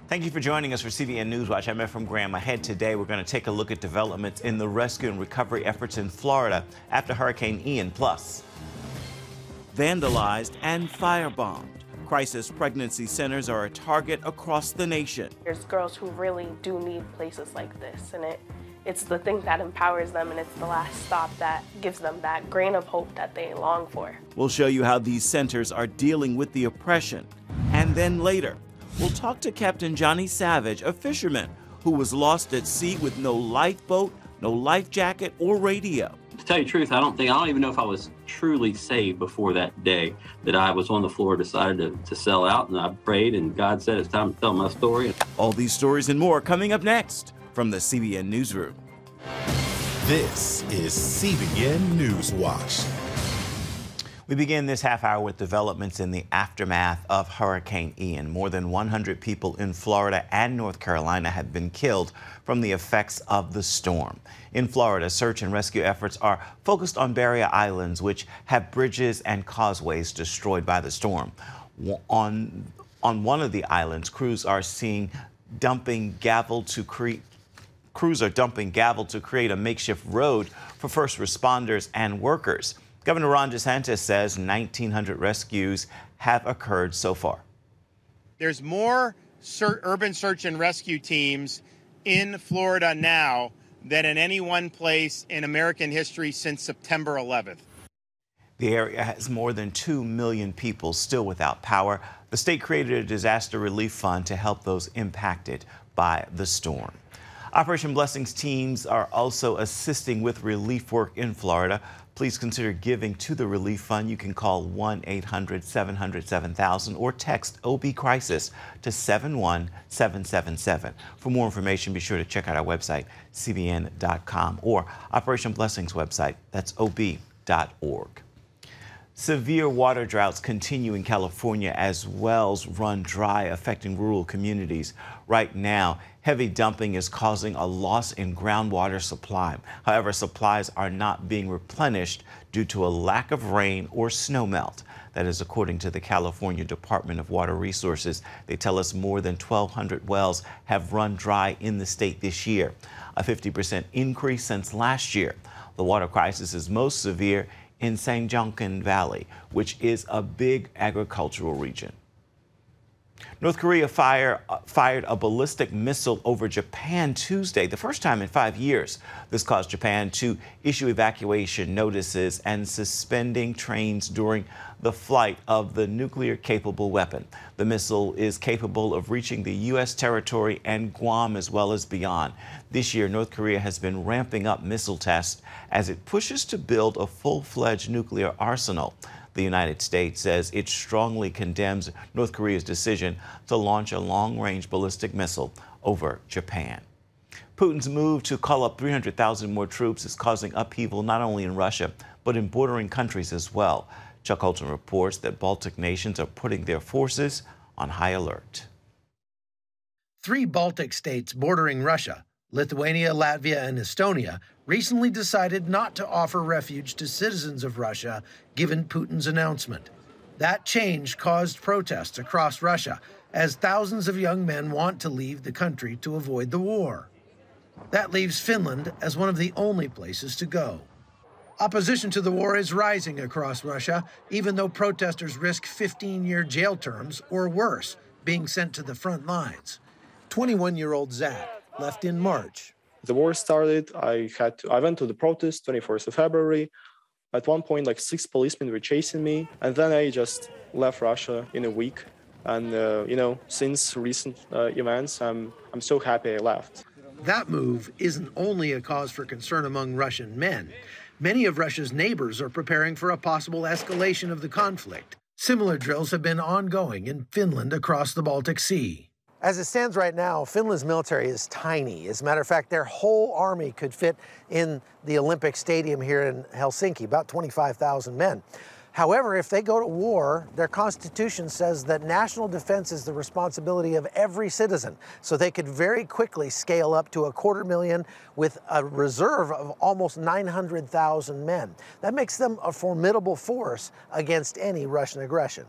Thank you for joining us for CBN NewsWatch. I'm Ephraim Graham. Ahead today, we're going to take a look at developments in the rescue and recovery efforts in Florida after Hurricane Ian. Plus, vandalized and firebombed. Crisis pregnancy centers are a target across the nation. There's girls who really do need places like this, and it's the thing that empowers them, and it's the last stop that gives them that grain of hope that they long for. We'll show you how these centers are dealing with the oppression. And then later, we'll talk to Captain Johnny Savage, a fisherman who was lost at sea with no lifeboat, no life jacket, or radio. To tell you the truth, I don't even know if I was truly saved before that day that I was on the floor, decided to sell out, and I prayed, and God said it's time to tell my story. All these stories and more coming up next from the CBN Newsroom. This is CBN NewsWatch. we begin this half hour with developments in the aftermath of Hurricane Ian. More than 100 people in Florida and North Carolina have been killed from the effects of the storm. In Florida, search and rescue efforts are focused on barrier islands, which have bridges and causeways destroyed by the storm. On one of the islands, crews are dumping gravel to create a makeshift road for first responders and workers. Governor Ron DeSantis says 1,900 rescues have occurred so far. There's more urban search and rescue teams in Florida now than in any one place in American history since September 11th. The area has more than 2 million people still without power. The state created a disaster relief fund to help those impacted by the storm. Operation Blessings teams are also assisting with relief work in Florida. Please consider giving to the relief fund. You can call 1-800-700-7000 or text OB Crisis to 71777. For more information, be sure to check out our website, cbn.com, or Operation Blessings website, that's ob.org. Severe water droughts continue in California as wells run dry, affecting rural communities. Right now, heavy dumping is causing a loss in groundwater supply. However, supplies are not being replenished due to a lack of rain or snowmelt. That is according to the California Department of Water Resources. They tell us more than 1,200 wells have run dry in the state this year, a 50% increase since last year. The water crisis is most severe in San Joaquin Valley, which is a big agricultural region. North Korea fired a ballistic missile over Japan Tuesday, the first time in 5 years. This caused Japan to issue evacuation notices and suspending trains during the flight of the nuclear-capable weapon. The missile is capable of reaching the U.S. territory and Guam as well as beyond. This year, North Korea has been ramping up missile tests as it pushes to build a full-fledged nuclear arsenal. The United States says it strongly condemns North Korea's decision to launch a long-range ballistic missile over Japan. Putin's move to call up 300,000 more troops is causing upheaval not only in Russia, but in bordering countries as well. Chuck Holton reports that Baltic nations are putting their forces on high alert. 3 Baltic states bordering Russia, Lithuania, Latvia, and Estonia, recently decided not to offer refuge to citizens of Russia, given Putin's announcement. That change caused protests across Russia, as thousands of young men want to leave the country to avoid the war. That leaves Finland as one of the only places to go. Opposition to the war is rising across Russia, even though protesters risk 15-year jail terms or worse, being sent to the front lines. 21-year-old Zach left in March. The war started. I went to the protest 24th of February. At one point, 6 policemen were chasing me, and then I just left Russia in a week. And since recent events, I'm so happy I left. That move isn't only a cause for concern among Russian men. Many of Russia's neighbors are preparing for a possible escalation of the conflict. Similar drills have been ongoing in Finland across the Baltic Sea. As it stands right now, Finland's military is tiny. As a matter of fact, their whole army could fit in the Olympic Stadium here in Helsinki, about 25,000 men. However, if they go to war, their constitution says that national defense is the responsibility of every citizen. So they could very quickly scale up to 250,000 with a reserve of almost 900,000 men. That makes them a formidable force against any Russian aggression.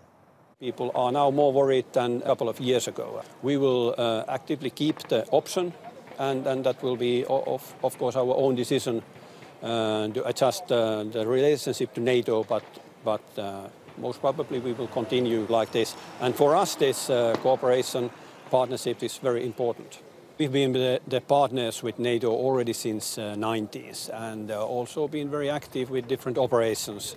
People are now more worried than a couple of years ago. We will actively keep the option, and that will be, of course, our own decision to adjust the relationship to NATO, but most probably we will continue like this. And for us, this cooperation partnership is very important. We've been the partners with NATO already since 90s, and also been very active with different operations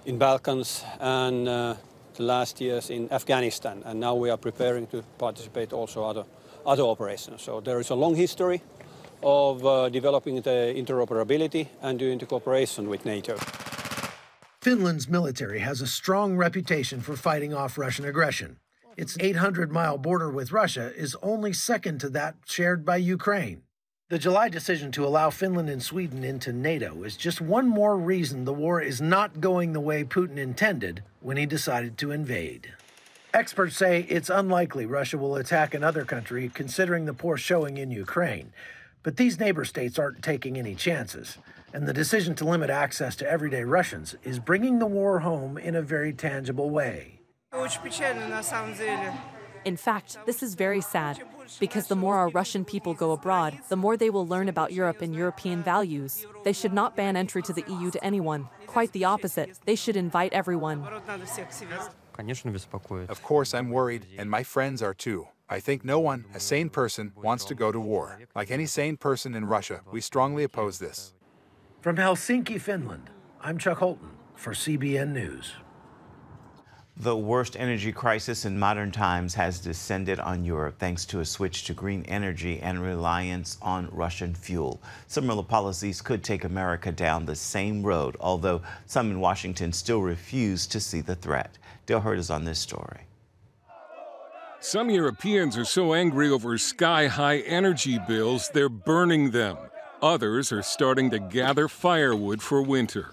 in Balkans and the last years in Afghanistan. And now we are preparing to participate also other operations. So there is a long history of developing the interoperability and doing the cooperation with NATO. Finland's military has a strong reputation for fighting off Russian aggression. Its 800-mile border with Russia is only second to that shared by Ukraine. The July decision to allow Finland and Sweden into NATO is just one more reason the war is not going the way Putin intended when he decided to invade. Experts say it's unlikely Russia will attack another country considering the poor showing in Ukraine. But these neighbor states aren't taking any chances, and the decision to limit access to everyday Russians is bringing the war home in a very tangible way. In fact, this is very sad, because the more our Russian people go abroad, the more they will learn about Europe and European values. They should not ban entry to the EU to anyone. Quite the opposite. They should invite everyone. Of course, I'm worried, and my friends are too. I think no one, a sane person, wants to go to war. Like any sane person in Russia, we strongly oppose this. From Helsinki, Finland, I'm Chuck Holton for CBN News. The worst energy crisis in modern times has descended on Europe thanks to a switch to green energy and reliance on Russian fuel. Similar policies could take America down the same road, although some in Washington still refuse to see the threat. Dale Hurd is on this story. Some Europeans are so angry over sky-high energy bills, they're burning them. Others are starting to gather firewood for winter.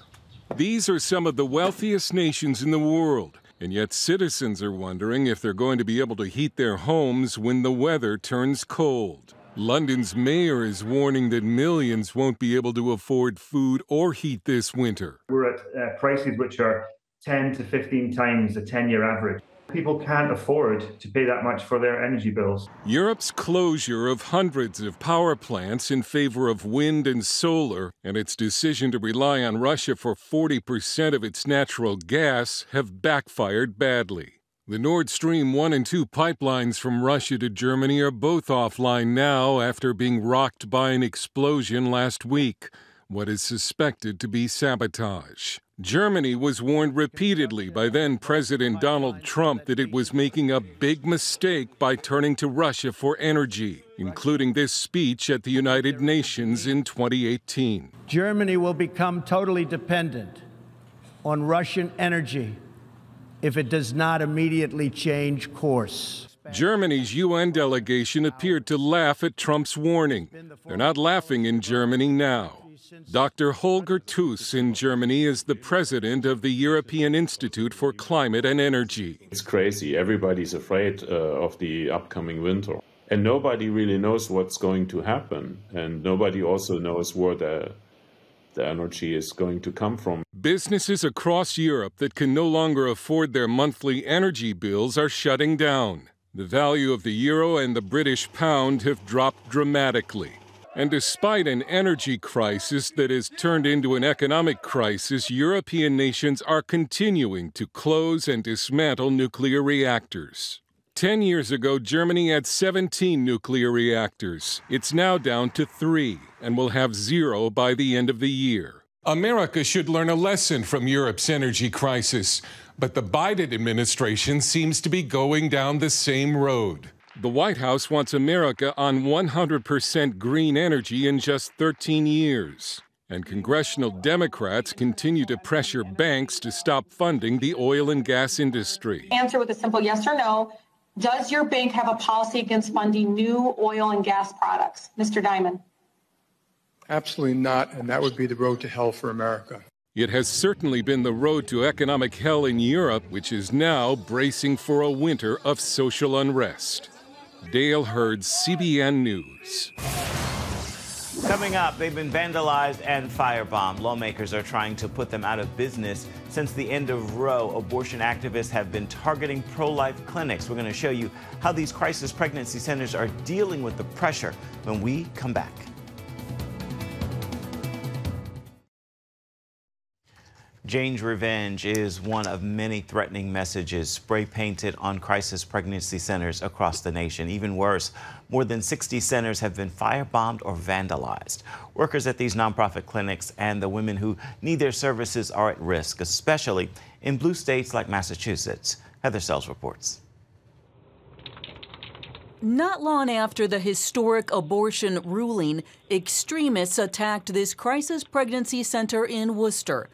These are some of the wealthiest nations in the world, and yet citizens are wondering if they're going to be able to heat their homes when the weather turns cold. London's mayor is warning that millions won't be able to afford food or heat this winter. We're at prices which are 10 to 15 times the 10-year average. People can't afford to pay that much for their energy bills. Europe's closure of hundreds of power plants in favor of wind and solar and its decision to rely on Russia for 40% of its natural gas have backfired badly. The Nord Stream 1 and 2 pipelines from Russia to Germany are both offline now after being rocked by an explosion last week, what is suspected to be sabotage. Germany was warned repeatedly by then-President Donald Trump that it was making a big mistake by turning to Russia for energy, including this speech at the United Nations in 2018. Germany will become totally dependent on Russian energy if it does not immediately change course. Germany's UN delegation appeared to laugh at Trump's warning. They're not laughing in Germany now. Dr. Holger Tuss in Germany is the president of the European Institute for Climate and Energy. It's crazy. Everybody's afraid of the upcoming winter. And nobody really knows what's going to happen. And nobody also knows where the energy is going to come from. Businesses across Europe that can no longer afford their monthly energy bills are shutting down. The value of the euro and the British pound have dropped dramatically. And despite an energy crisis that has turned into an economic crisis, European nations are continuing to close and dismantle nuclear reactors. 10 years ago, Germany had 17 nuclear reactors. It's now down to 3 and will have 0 by the end of the year. America should learn a lesson from Europe's energy crisis, but the Biden administration seems to be going down the same road. The White House wants America on 100% green energy in just 13 years. And congressional Democrats continue to pressure banks to stop funding the oil and gas industry. Answer with a simple yes or no. Does your bank have a policy against funding new oil and gas products? Mr. Diamond. Absolutely not, and that would be the road to hell for America. It has certainly been the road to economic hell in Europe, which is now bracing for a winter of social unrest. Dale Hurd, CBN News. Coming up, they've been vandalized and firebombed. Lawmakers are trying to put them out of business. Since the end of Roe, abortion activists have been targeting pro-life clinics. We're going to show you how these crisis pregnancy centers are dealing with the pressure when we come back. Jane's revenge is one of many threatening messages spray-painted on crisis pregnancy centers across the nation. Even worse, more than 60 centers have been firebombed or vandalized. Workers at these nonprofit clinics and the women who need their services are at risk, especially in blue states like Massachusetts. Heather Sells reports. Not long after the historic abortion ruling, extremists attacked this crisis pregnancy center in Worcester.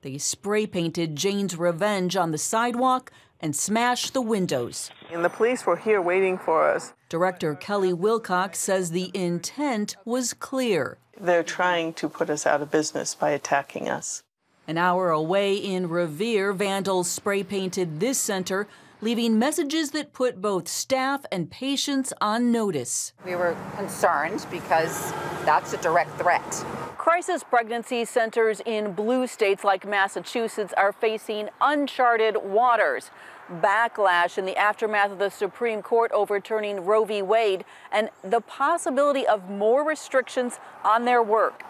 They spray-painted Jane's Revenge on the sidewalk and smashed the windows. And the police were here waiting for us. Director Kelly Wilcox says the intent was clear. They're trying to put us out of business by attacking us. An hour away in Revere, vandals spray-painted this center, leaving messages that put both staff and patients on notice. We were concerned because that's a direct threat. Crisis pregnancy centers in blue states like Massachusetts are facing uncharted waters. Backlash in the aftermath of the Supreme Court overturning Roe v. Wade and the possibility of more restrictions on their work.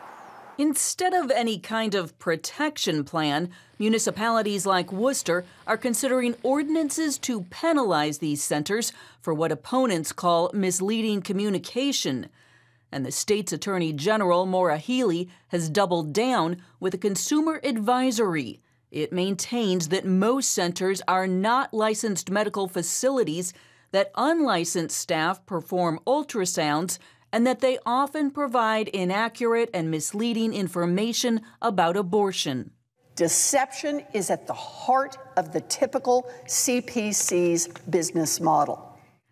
Instead of any kind of protection plan, municipalities like Worcester are considering ordinances to penalize these centers for what opponents call misleading communication. And the state's Attorney General, Maura Healey, has doubled down with a consumer advisory. It maintains that most centers are not licensed medical facilities, that unlicensed staff perform ultrasounds, and that they often provide inaccurate and misleading information about abortion. Deception is at the heart of the typical CPC's business model.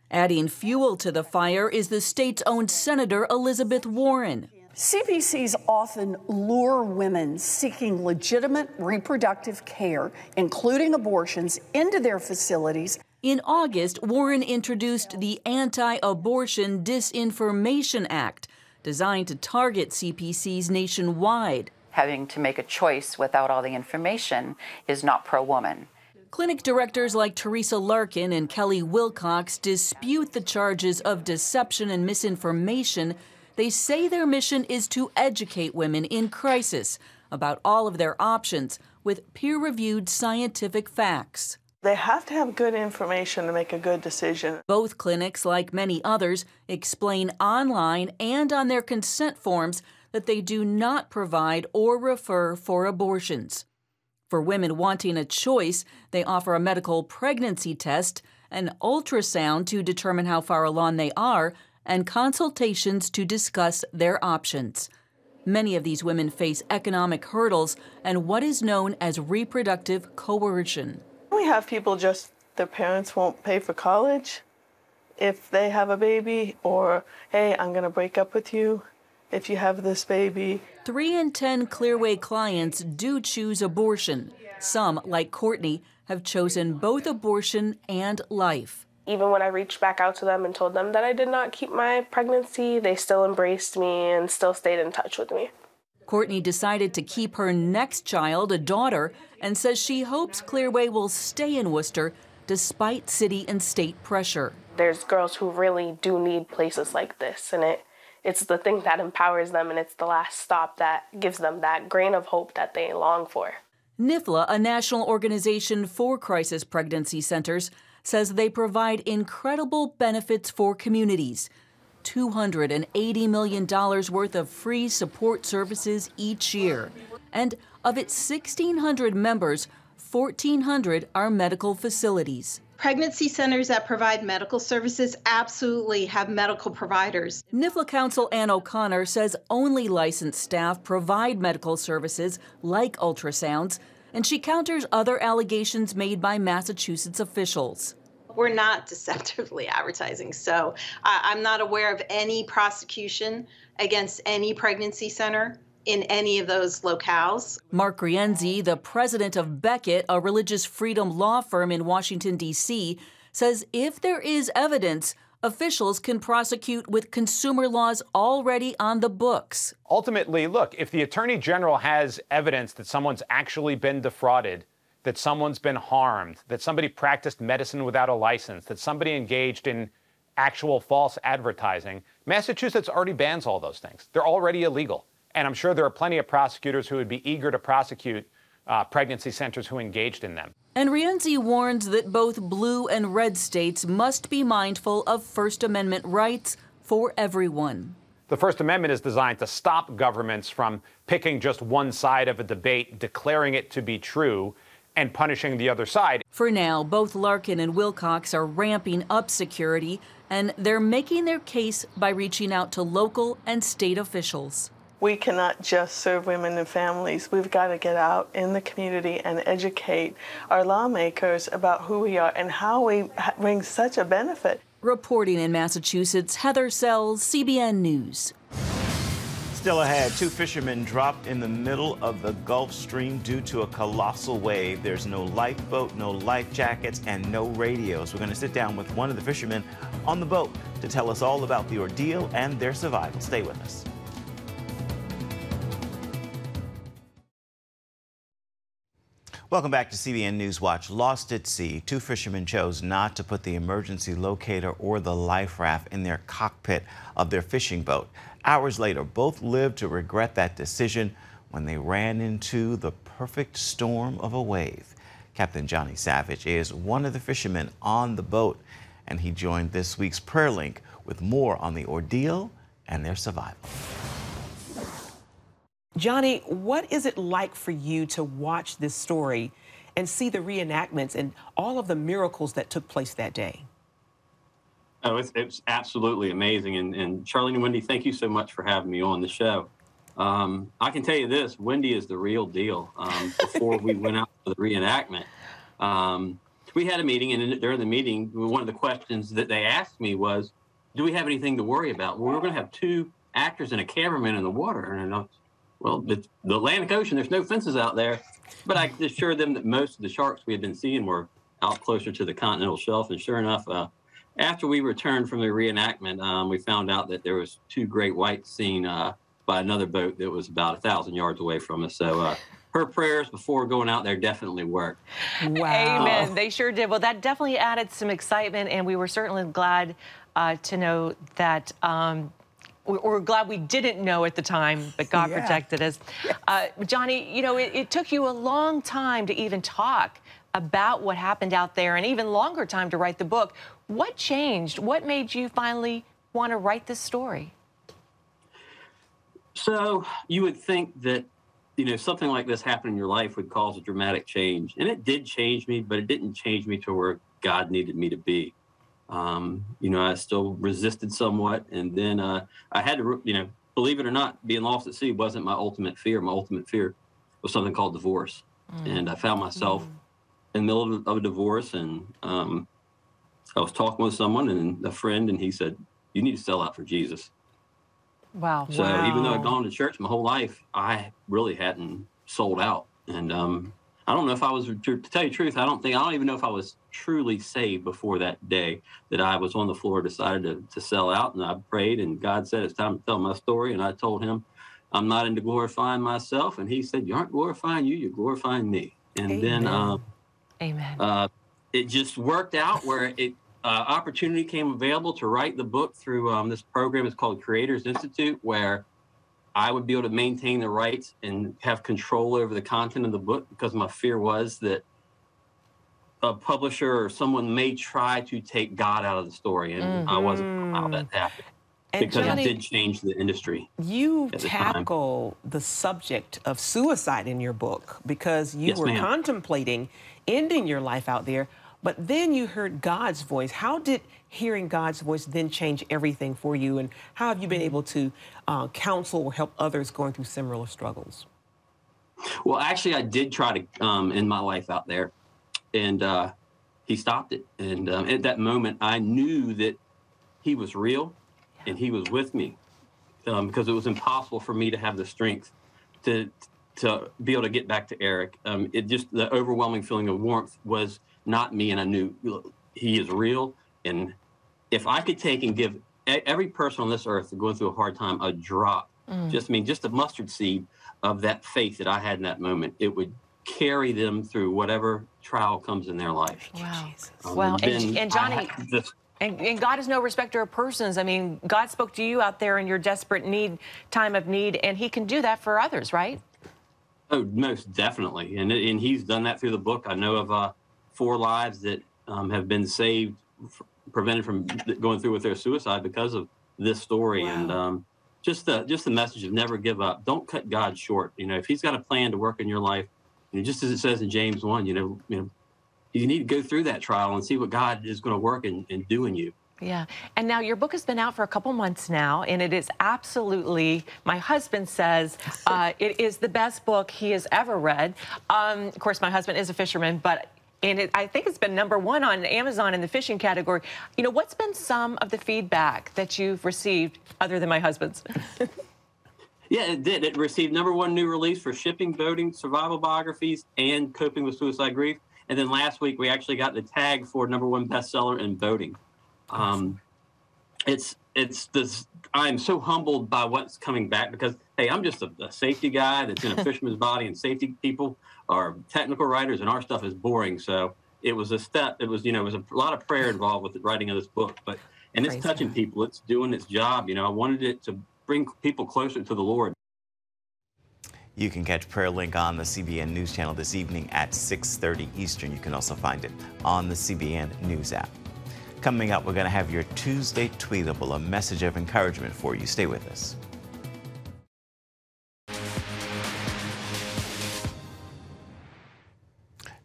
Adding fuel to the fire is the state's own Senator Elizabeth Warren. CPCs often lure women seeking legitimate reproductive care, including abortions, into their facilities. In August, Warren introduced the Anti-Abortion Disinformation Act, designed to target CPCs nationwide. Having to make a choice without all the information is not pro-woman. Clinic directors like Teresa Larkin and Kelly Wilcox dispute the charges of deception and misinformation. They say their mission is to educate women in crisis about all of their options with peer-reviewed scientific facts. They have to have good information to make a good decision. Both clinics, like many others, explain online and on their consent forms that they do not provide or refer for abortions. For women wanting a choice, they offer a medical pregnancy test, an ultrasound to determine how far along they are, and consultations to discuss their options. Many of these women face economic hurdles and what is known as reproductive coercion. We have people just, their parents won't pay for college if they have a baby, or, hey, I'm going to break up with you if you have this baby. 3 in 10 Clearway clients do choose abortion. Some, like Courtney, have chosen both abortion and life. Even when I reached back out to them and told them that I did not keep my pregnancy, they still embraced me and still stayed in touch with me. Courtney decided to keep her next child, a daughter, and says she hopes Clearway will stay in Worcester despite city and state pressure. There's girls who really do need places like this, and it's the thing that empowers them, and it's the last stop that gives them that grain of hope that they long for. NIFLA, a national organization for crisis pregnancy centers, says they provide incredible benefits for communities. $280 million worth of free support services each year. And of its 1,600 members, 1,400 are medical facilities. Pregnancy centers that provide medical services absolutely have medical providers. NIFLA counsel Ann O'Connor says only licensed staff provide medical services like ultrasounds, and she counters other allegations made by Massachusetts officials. We're not deceptively advertising, so I'm not aware of any prosecution against any pregnancy center in any of those locales. Mark Rienzi, the president of Beckett, a religious freedom law firm in Washington, D.C., says if there is evidence, officials can prosecute with consumer laws already on the books. Ultimately, look, if the Attorney General has evidence that someone's actually been defrauded, that someone's been harmed, that somebody practiced medicine without a license, that somebody engaged in actual false advertising, Massachusetts already bans all those things. They're already illegal. And I'm sure there are plenty of prosecutors who would be eager to prosecute pregnancy centers who engaged in them. And Rienzi warns that both blue and red states must be mindful of First Amendment rights for everyone. The First Amendment is designed to stop governments from picking just one side of a debate, declaring it to be true, and punishing the other side. For now, both Larkin and Wilcox are ramping up security, and they're making their case by reaching out to local and state officials. We cannot just serve women and families. We've got to get out in the community and educate our lawmakers about who we are and how we bring such a benefit. Reporting in Massachusetts, Heather Sells, CBN News. Still ahead, 2 fishermen dropped in the middle of the Gulf Stream due to a colossal wave. There's no lifeboat, no life jackets, and no radios. We're going to sit down with one of the fishermen on the boat to tell us all about the ordeal and their survival. Stay with us. Welcome back to CBN NewsWatch. Lost at sea, 2 fishermen chose not to put the emergency locator or the life raft in their cockpit of their fishing boat. Hours later, both lived to regret that decision when they ran into the perfect storm of a wave. Captain Johnny Savage is one of the fishermen on the boat, and he joined this week's Prayer Link with more on the ordeal and their survival. Johnny, what is it like for you to watch this story and see the reenactments and all of the miracles that took place that day? Oh, it's absolutely amazing. And Charlene and Wendy, thank you so much for having me on the show. I can tell you this, Wendy is the real deal. Before we went out for the reenactment, we had a meeting, and during the meeting, one of the questions that they asked me was, do we have anything to worry about? Well, we're going to have 2 actors and a cameraman in the water. And well, the Atlantic Ocean, there's no fences out there. But I assured them that most of the sharks we had been seeing were out closer to the continental shelf. And sure enough, after we returned from the reenactment, we found out that there was 2 great whites seen by another boat that was about 1,000 yards away from us. So her prayers before going out there definitely worked. Wow. Amen. They sure did. Well, that definitely added some excitement, and we were certainly glad to know that we're glad we didn't know at the time, but God protected us. Johnny, you know, it took you a long time to even talk about what happened out there, and even longer time to write the book. What changed? What made you finally want to write this story? So you would think that, you know, something like this happened in your life would cause a dramatic change. And it did change me, but it didn't change me to where God needed me to be. You know, I still resisted somewhat. And then I had to, you know, believe it or not, being lost at sea wasn't my ultimate fear. My ultimate fear was something called divorce. And I found myself in the middle of a divorce. And I was talking with someone and a friend, and he said, you need to sell out for Jesus. Wow. So even though I'd gone to church my whole life, I really hadn't sold out. And I don't know if I was, to tell you the truth, I don't even know if I was truly saved before that day that I was on the floor, decided to sell out. And I prayed, and God said, it's time to tell my story. And I told him, I'm not into glorifying myself. And he said, you aren't glorifying you, you're glorifying me. And Amen. Amen. It just worked out where opportunity came available to write the book through this program. It's called Creators Institute, where I would be able to maintain the rights and have control over the content of the book, because my fear was that a publisher or someone may try to take God out of the story, and I wasn't allowed that to happen. Because Johnny, it did change the industry. You tackle the subject of suicide in your book because you were contemplating ending your life out there, but then you heard God's voice. How did hearing God's voice then change everything for you, and how have you been able to counsel or help others going through similar struggles? Well, actually, I did try to end my life out there, and he stopped it. And at that moment, I knew that he was real and he was with me, because it was impossible for me to have the strength to be able to get back to Eric. It just, the overwhelming feeling of warmth was not me, and I knew he is real, and if I could take and give every person on this earth going through a hard time a drop, just a mustard seed of that faith that I had in that moment, it would carry them through whatever trial comes in their life. Wow. Well, and Johnny, and God is no respecter of persons. I mean, God spoke to you out there in your desperate time of need, and he can do that for others, right? Oh, most definitely. And he's done that through the book. I know of 4 lives that have been saved, prevented from going through with their suicide because of this story. Wow. And just the message of never give up. Don't cut God short. You know, if he's got a plan to work in your life, just as it says in James 1, you need to go through that trial and see what God is going to work and do in you. Yeah. And now your book has been out for a couple months now, and it is absolutely, my husband says, it is the best book he has ever read. Of course, my husband is a fisherman, but I think it's been #1 on Amazon in the fishing category. You know, what's been some of the feedback that you've received other than my husband's? Yeah, it did. It received #1 new release for shipping, boating, survival biographies, and coping with suicide grief. And then last week, we actually got the tag for #1 bestseller in boating. I'm so humbled by what's coming back because, hey, I'm just a safety guy that's in a fisherman's body, and safety people are technical writers, and our stuff is boring. So it was a step. It was a lot of prayer involved with the writing of this book, and it's touching people. It's doing its job. I wanted it to bring people closer to the Lord. You can catch Prayer Link on the CBN News Channel this evening at 6:30 Eastern. You can also find it on the CBN News app. Coming up, we're going to have your Tuesday Tweetable, a message of encouragement for you. Stay with us.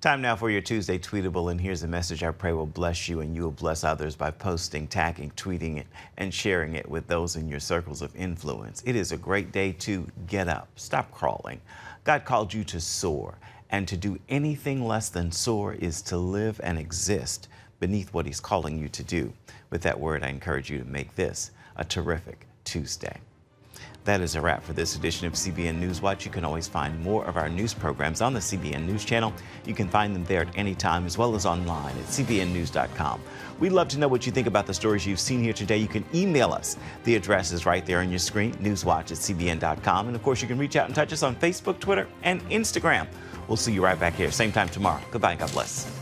Time now for your Tuesday Tweetable, and here's a message I pray will bless you and you will bless others by posting, tagging, tweeting it, and sharing it with those in your circles of influence. It is a great day to get up, stop crawling. God called you to soar, and to do anything less than soar is to live and exist beneath what he's calling you to do. With that word, I encourage you to make this a terrific Tuesday. That is a wrap for this edition of CBN NewsWatch. You can always find more of our news programs on the CBN News Channel. You can find them there at any time, as well as online at cbnnews.com. We'd love to know what you think about the stories you've seen here today. You can email us. The address is right there on your screen, newswatch@cbn.com. And of course, you can reach out and touch us on Facebook, Twitter, and Instagram. We'll see you right back here, same time tomorrow. Goodbye and God bless.